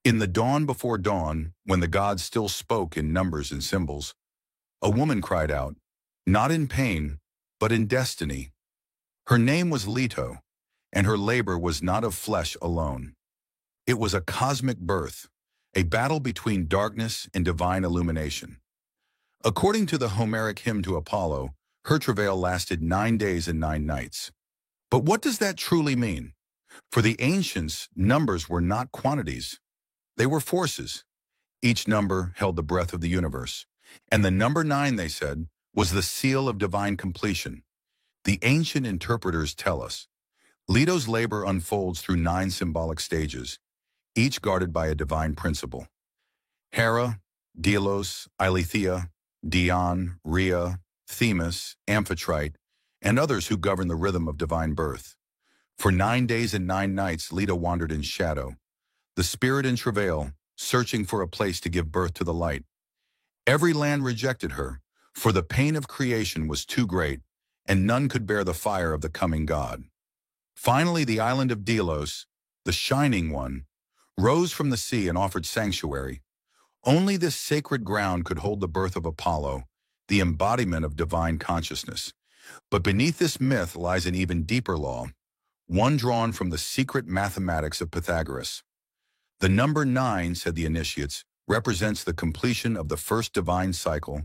In the dawn before dawn, when the gods still spoke in numbers and symbols, a woman cried out, not in pain, but in destiny. Her name was Leto, and her labor was not of flesh alone. It was a cosmic birth, a battle between darkness and divine illumination. According to the Homeric hymn to Apollo, her travail lasted 9 days and 9 nights. But what does that truly mean? For the ancients, numbers were not quantities. They were forces. Each number held the breath of the universe. And the number 9, they said, was the seal of divine completion. The ancient interpreters tell us, Leto's labor unfolds through 9 symbolic stages, each guarded by a divine principle. Hera, Delos, Eileithyia, Dion, Rhea, Themis, Amphitrite, and others who govern the rhythm of divine birth. For 9 days and 9 nights, Leto wandered in shadow, the spirit in travail, searching for a place to give birth to the light. Every land rejected her, for the pain of creation was too great, and none could bear the fire of the coming God. Finally, the island of Delos, the shining one, rose from the sea and offered sanctuary. Only this sacred ground could hold the birth of Apollo, the embodiment of divine consciousness. But beneath this myth lies an even deeper law, one drawn from the secret mathematics of Pythagoras. The number 9, said the initiates, represents the completion of the first divine cycle,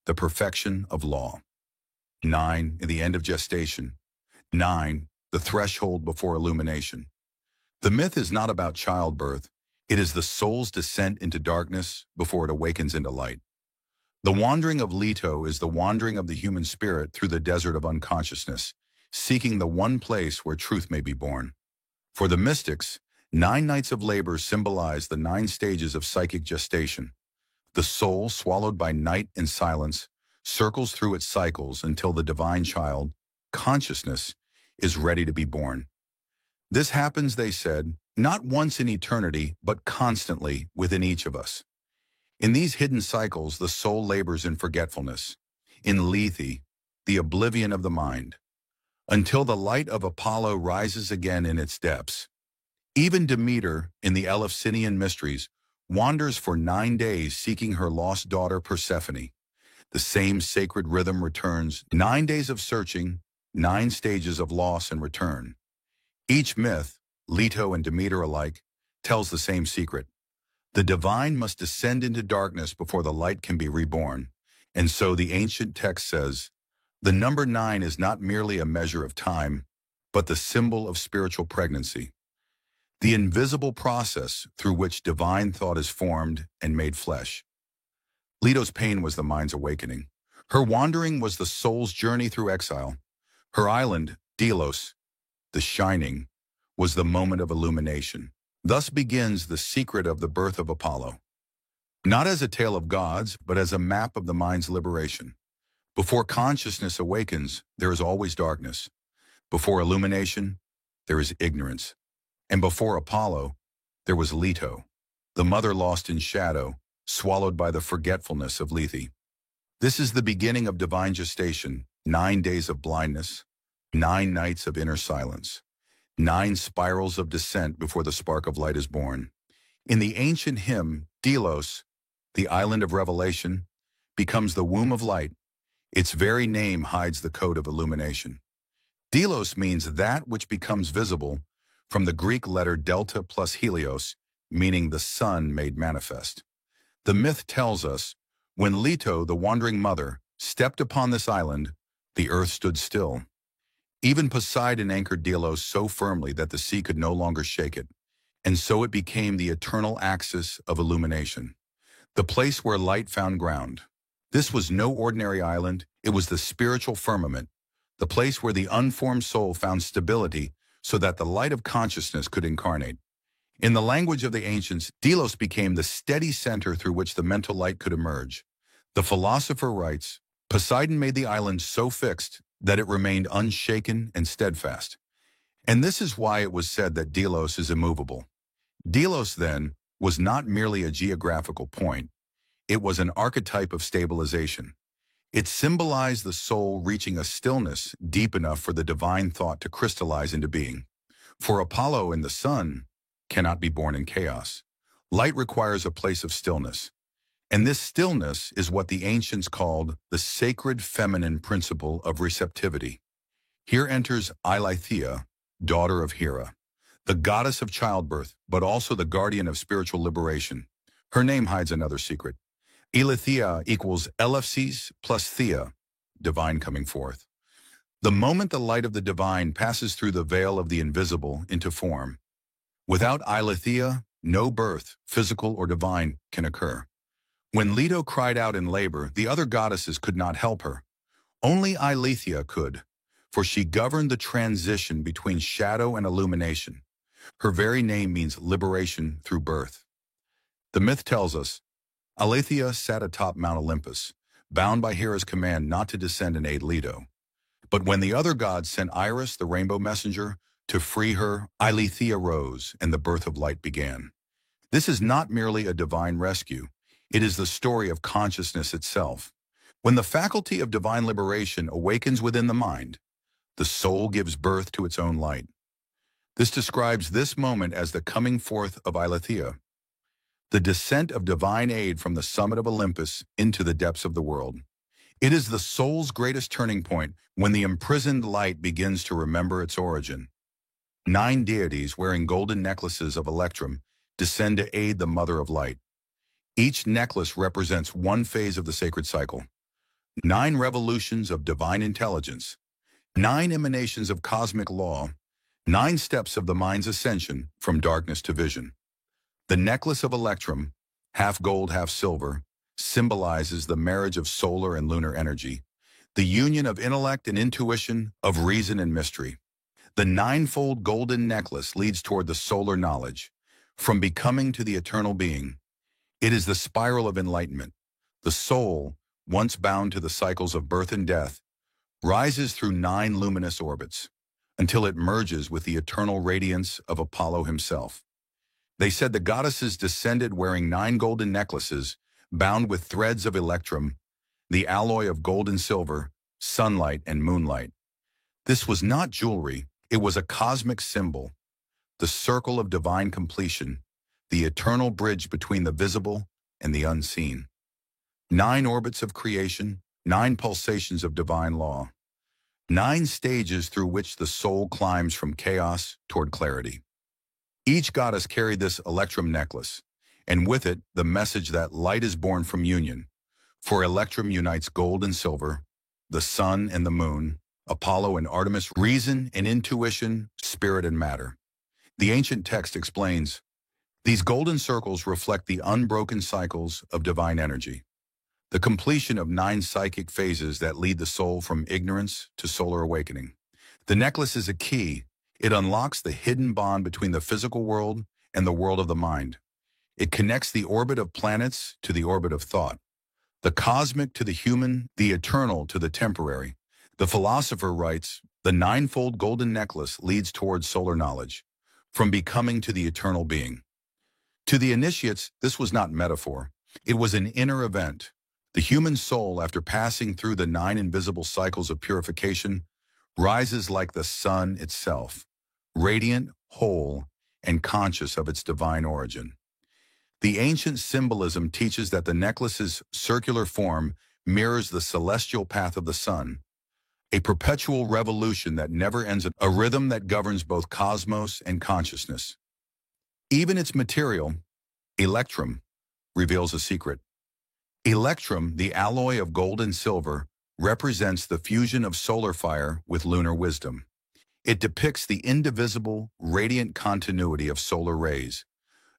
the perfection of law. 9, in the end of gestation. 9, the threshold before illumination. The myth is not about childbirth. It is the soul's descent into darkness before it awakens into light. The wandering of Leto is the wandering of the human spirit through the desert of unconsciousness, seeking the one place where truth may be born. For the mystics, 9 nights of labor symbolize the 9 stages of psychic gestation. The soul, swallowed by night and silence, circles through its cycles until the divine child, consciousness, is ready to be born. This happens, they said, not once in eternity, but constantly within each of us. In these hidden cycles, the soul labors in forgetfulness, in lethe, the oblivion of the mind, until the light of Apollo rises again in its depths. Even Demeter, in the Eleusinian mysteries, wanders for 9 days seeking her lost daughter Persephone. The same sacred rhythm returns, 9 days of searching, 9 stages of loss and return. Each myth, Leto and Demeter alike, tells the same secret. The divine must descend into darkness before the light can be reborn. And so the ancient text says, the number 9 is not merely a measure of time, but the symbol of spiritual pregnancy. The invisible process through which divine thought is formed and made flesh. Leto's pain was the mind's awakening. Her wandering was the soul's journey through exile. Her island, Delos, the shining, was the moment of illumination. Thus begins the secret of the birth of Apollo. Not as a tale of gods, but as a map of the mind's liberation. Before consciousness awakens, there is always darkness. Before illumination, there is ignorance. And before Apollo, there was Leto, the mother lost in shadow, swallowed by the forgetfulness of lethe. This is the beginning of divine gestation, 9 days of blindness, 9 nights of inner silence, 9 spirals of descent before the spark of light is born. In the ancient hymn, Delos, the island of revelation, becomes the womb of light. Its very name hides the code of illumination. Delos means that which becomes visible, from the Greek letter delta plus helios, meaning the sun made manifest. The myth tells us, when Leto, the wandering mother, stepped upon this island, the earth stood still. Even Poseidon anchored Delos so firmly that the sea could no longer shake it, and so it became the eternal axis of illumination, the place where light found ground. This was no ordinary island, it was the spiritual firmament, the place where the unformed soul found stability so that the light of consciousness could incarnate. In the language of the ancients, Delos became the steady center through which the mental light could emerge. The philosopher writes, Poseidon made the island so fixed that it remained unshaken and steadfast. And this is why it was said that Delos is immovable. Delos, then, was not merely a geographical point. It was an archetype of stabilization. It symbolized the soul reaching a stillness deep enough for the divine thought to crystallize into being. For Apollo and the sun cannot be born in chaos. Light requires a place of stillness, and this stillness is what the ancients called the sacred feminine principle of receptivity. Here enters Eileithyia, daughter of Hera, the goddess of childbirth, but also the guardian of spiritual liberation. Her name hides another secret. Eileithyia equals Elephses plus Thea, divine coming forth. The moment the light of the divine passes through the veil of the invisible into form, without Eileithyia, no birth, physical or divine, can occur. When Leto cried out in labor, the other goddesses could not help her. Only Eileithyia could, for she governed the transition between shadow and illumination. Her very name means liberation through birth. The myth tells us, Eileithyia sat atop Mount Olympus, bound by Hera's command not to descend and aid Leto. But when the other gods sent Iris, the rainbow messenger, to free her, Eileithyia rose, and the birth of light began. This is not merely a divine rescue. It is the story of consciousness itself. When the faculty of divine liberation awakens within the mind, the soul gives birth to its own light. This describes this moment as the coming forth of Eileithyia, the descent of divine aid from the summit of Olympus into the depths of the world. It is the soul's greatest turning point when the imprisoned light begins to remember its origin. 9 deities wearing golden necklaces of electrum descend to aid the Mother of Light. Each necklace represents one phase of the sacred cycle. 9 revolutions of divine intelligence, 9 emanations of cosmic law, 9 steps of the mind's ascension from darkness to vision. The necklace of electrum, half gold, half silver, symbolizes the marriage of solar and lunar energy, the union of intellect and intuition, of reason and mystery. The 9-fold golden necklace leads toward the solar knowledge, from becoming to the eternal being. It is the spiral of enlightenment. The soul, once bound to the cycles of birth and death, rises through 9 luminous orbits, until it merges with the eternal radiance of Apollo himself. They said the goddesses descended wearing 9 golden necklaces, bound with threads of electrum, the alloy of gold and silver, sunlight and moonlight. This was not jewelry, it was a cosmic symbol, the circle of divine completion, the eternal bridge between the visible and the unseen. 9 orbits of creation, 9 pulsations of divine law, 9 stages through which the soul climbs from chaos toward clarity. Each goddess carried this electrum necklace, and with it the message that light is born from union, for electrum unites gold and silver, the sun and the moon, Apollo and Artemis, reason and intuition, spirit and matter. The ancient text explains, these golden circles reflect the unbroken cycles of divine energy, the completion of 9 psychic phases that lead the soul from ignorance to solar awakening. The necklace is a key. It unlocks the hidden bond between the physical world and the world of the mind. It connects the orbit of planets to the orbit of thought, the cosmic to the human, the eternal to the temporary. The philosopher writes, the 9-fold golden necklace leads towards solar knowledge, from becoming to the eternal being. To the initiates, this was not metaphor. It was an inner event. The human soul, after passing through the 9 invisible cycles of purification, rises like the sun itself, radiant, whole, and conscious of its divine origin. The ancient symbolism teaches that the necklace's circular form mirrors the celestial path of the sun, a perpetual revolution that never ends, a rhythm that governs both cosmos and consciousness. Even its material, electrum, reveals a secret. Electrum, the alloy of gold and silver, represents the fusion of solar fire with lunar wisdom. It depicts the indivisible, radiant continuity of solar rays,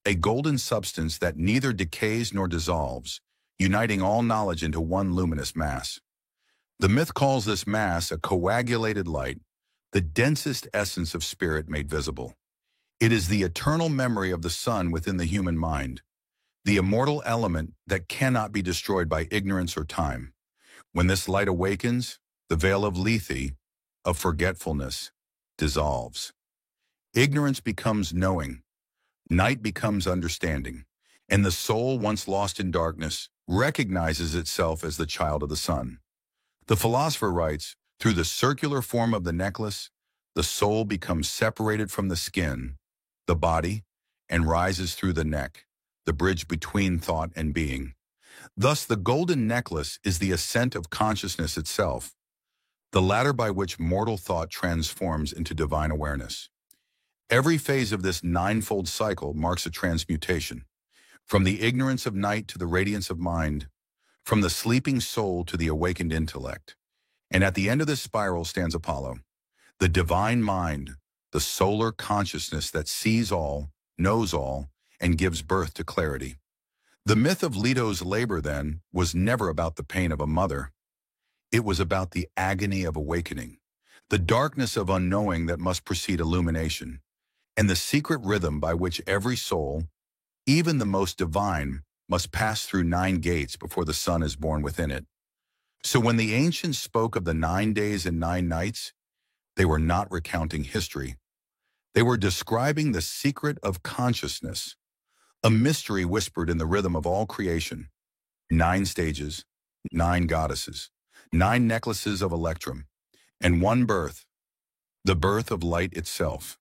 a golden substance that neither decays nor dissolves, uniting all knowledge into one luminous mass. The myth calls this mass a coagulated light, the densest essence of spirit made visible. It is the eternal memory of the sun within the human mind, the immortal element that cannot be destroyed by ignorance or time. When this light awakens, the veil of lethe, of forgetfulness, dissolves. Ignorance becomes knowing, night becomes understanding, and the soul, once lost in darkness, recognizes itself as the child of the sun. The philosopher writes, through the circular form of the necklace, the soul becomes separated from the skin, the body, and rises through the neck, the bridge between thought and being. Thus, the golden necklace is the ascent of consciousness itself, the ladder by which mortal thought transforms into divine awareness. Every phase of this ninefold cycle marks a transmutation, from the ignorance of night to the radiance of mind, from the sleeping soul to the awakened intellect. And at the end of this spiral stands Apollo, the divine mind, the solar consciousness that sees all, knows all, and gives birth to clarity. The myth of Leto's labor, then, was never about the pain of a mother. It was about the agony of awakening, the darkness of unknowing that must precede illumination, and the secret rhythm by which every soul, even the most divine, must pass through 9 gates before the sun is born within it. So when the ancients spoke of the 9 days and 9 nights, they were not recounting history. They were describing the secret of consciousness, a mystery whispered in the rhythm of all creation. 9 stages, 9 goddesses, 9 necklaces of electrum, and one birth, the birth of light itself.